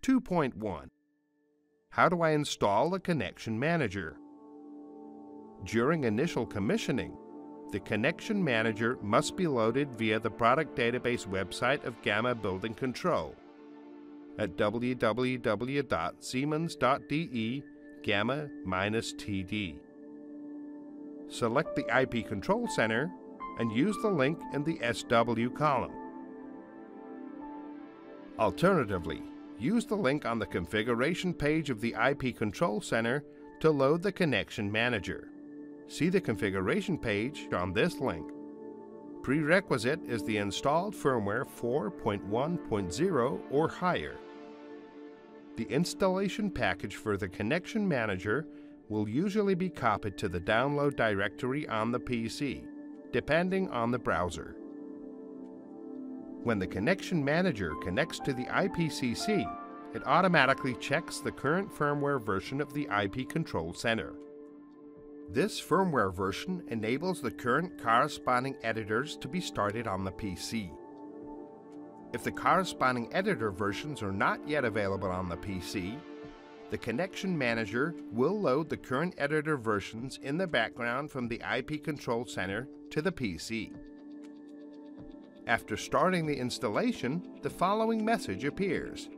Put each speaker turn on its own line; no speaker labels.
V4.2.1. How do I install the Connection Manager? During initial commissioning, the Connection Manager must be loaded via the product database website of Gamma Building Control at www.siemens.de gamma-td. Select the IP Control Center and use the link in the SW column. Alternatively, use the link on the configuration page of the IP Control Center to load the Connection Manager. See the configuration page on this link. Prerequisite is the installed firmware 4.1.0 or higher. The installation package for the Connection Manager will usually be copied to the download directory on the PC, depending on the browser. When the Connection Manager connects to the IPCC, it automatically checks the current firmware version of the IP Control Center. This firmware version enables the current corresponding editors to be started on the PC. If the corresponding editor versions are not yet available on the PC, the Connection Manager will load the current editor versions in the background from the IP Control Center to the PC. After starting the installation, the following message appears.